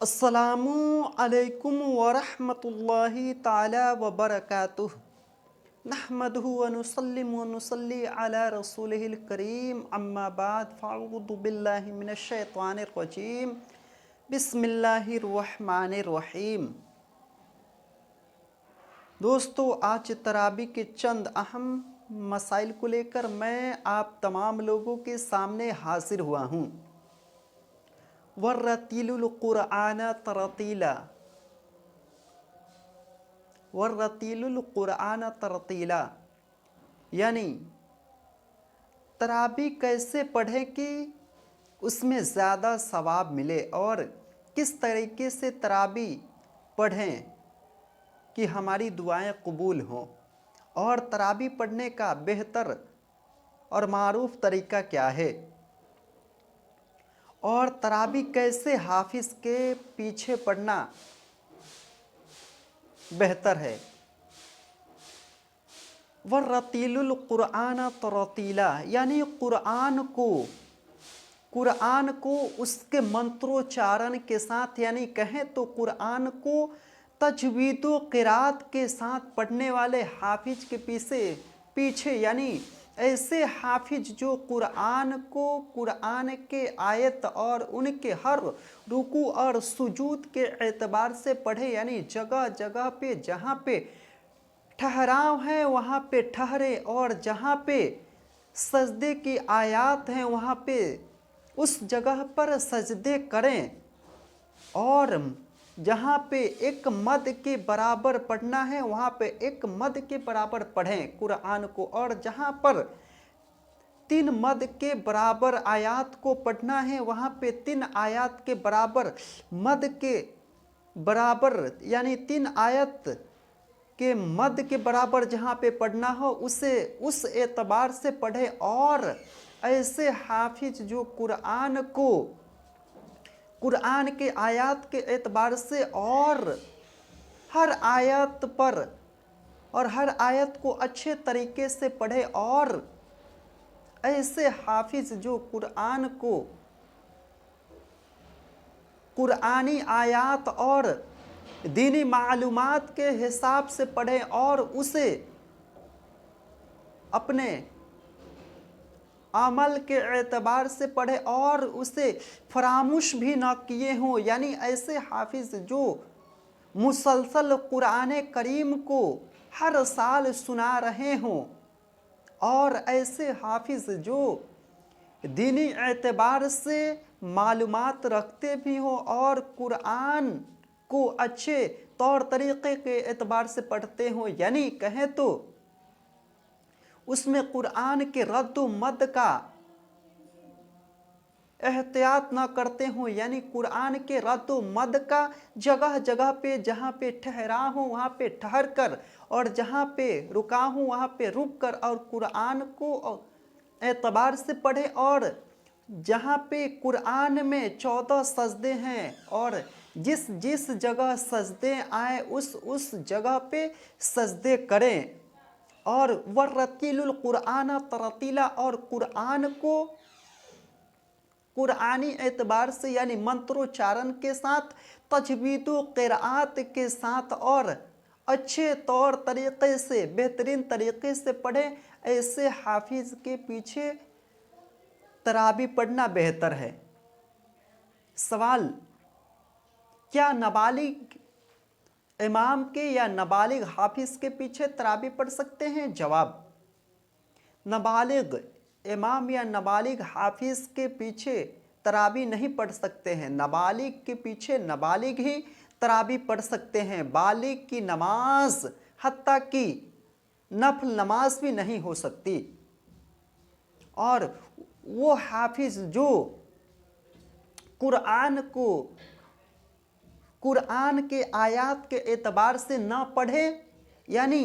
अस्सलामु अलैकुम वरहमतुल्लाहि ताला वबरकातुह। नहमदुहु व नुसल्लिमु व नुसल्ली अला रसूलिहिल करीम अम्मा बाद फ़अऊज़ु बिल्लाहि मिनश शैतानिर रजीम। बिस्मिल्लाहिर रहमानिर रहीम। दोस्तों, आज तरावी के चंद अहम मसाइल को लेकर मैं आप तमाम लोगों के सामने हाजिर हुआ हूँ। वर्रतीलुल क़ुरआन तरतीला, वर्रतीलुल क़ुरआन तरतीला, यानी तरावी कैसे पढ़ें कि उसमें ज़्यादा सवाब मिले और किस तरीके से तरावी पढ़ें कि हमारी दुआएं कबूल हों, और तरावी पढ़ने का बेहतर और मारूफ तरीका क्या है, और तरावी कैसे हाफिज़ के पीछे पढ़ना बेहतर है। वर्रतीलुल क़ुरआन तरतीला, यानी कुरान को उसके मंत्रोच्चारण के साथ, यानी कहें तो कुरान को तजवीद व क़िरात के साथ पढ़ने वाले हाफिज के पीछे यानी ऐसे हाफिज जो कुरान को कुरान के आयत और उनके हर रुकू और सुजूद के एतबार से पढ़े, यानी जगह जगह पे जहाँ पे ठहराव है वहाँ पे ठहरे, और जहाँ पे सजदे की आयत हैं वहाँ पे उस जगह पर सजदे करें, और जहाँ पे एक मद के बराबर पढ़ना है वहाँ पे एक मद के बराबर पढ़ें कुरान को, और जहाँ पर 3 मद के बराबर आयत को पढ़ना है वहाँ पे 3 आयत के बराबर मद के बराबर, यानी 3 आयत के मद के बराबर जहाँ पे पढ़ना हो उसे उस एतबार से पढ़े। और ऐसे हाफिज जो कुरान को कुरान के आयत के एतबार से और हर आयत पर और हर आयत को अच्छे तरीके से पढ़े, और ऐसे हाफिज जो कुरान को कुरानी आयत और दीनी मालूमात के हिसाब से पढ़े और उसे अपने अमल के एतबार से पढ़े और उसे फरामुश भी ना किए हों, यानी ऐसे हाफिज जो मुसलसल कुरान करीम को हर साल सुना रहे हों, और ऐसे हाफिज जो दीनी एतबार से मालूमात रखते भी हों और कुरान को अच्छे तौर तरीक़े के एतबार से पढ़ते हों, यानी कहें तो उसमें कुरान के रद्द मद का एहतियात ना करते हों, यानी कुरान के रद्द मद का जगह जगह पे जहाँ पे ठहरा हो वहाँ पे ठहर कर, और जहाँ पे रुका हो वहाँ पे रुक कर, और कुरान को एतबार से पढ़े, और जहाँ पे कुरान में 14 सजदे हैं और जिस जिस जगह सजदे आए उस जगह पे सजदे करें, और वर्रतीलुल क़ुरआन तरतीला, और कुरान को कुरानी एतबार से यानी मंत्रोच्चारण के साथ तजवीद व क़िरात के साथ और अच्छे तौर तरीक़े से बेहतरीन तरीक़े से पढ़ें। ऐसे हाफिज़ के पीछे तरावी पढ़ना बेहतर है। सवाल, क्या नाबालिग इमाम के या नाबालिग हाफिज़ के पीछे तरावी पढ़ सकते हैं? जवाब, नाबालिग इमाम या नाबालिग हाफिज़ के पीछे तरावी नहीं पढ़ सकते हैं। नाबालिग के पीछे नाबालिग ही तरावी पढ़ सकते हैं। बालिग की नमाज हत्ता की नफल नमाज भी नहीं हो सकती, और वो हाफिज़ जो कुरान को कुरान के आयत के एतबार से ना पढ़े, यानी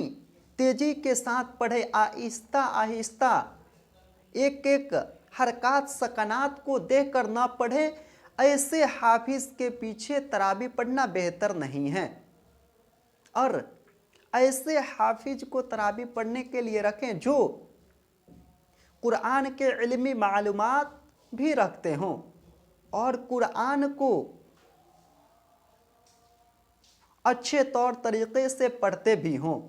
तेज़ी के साथ पढ़े, आहिस्ता आहिस्ता एक एक हरकत सकनात को देखकर ना पढ़े, ऐसे हाफिज़ के पीछे तरावी पढ़ना बेहतर नहीं है। और ऐसे हाफिज को तरावी पढ़ने के लिए रखें जो कुरान के इल्मी मालूमात भी रखते हों और कुरान को अच्छे तौर तरीके से पढ़ते भी हों।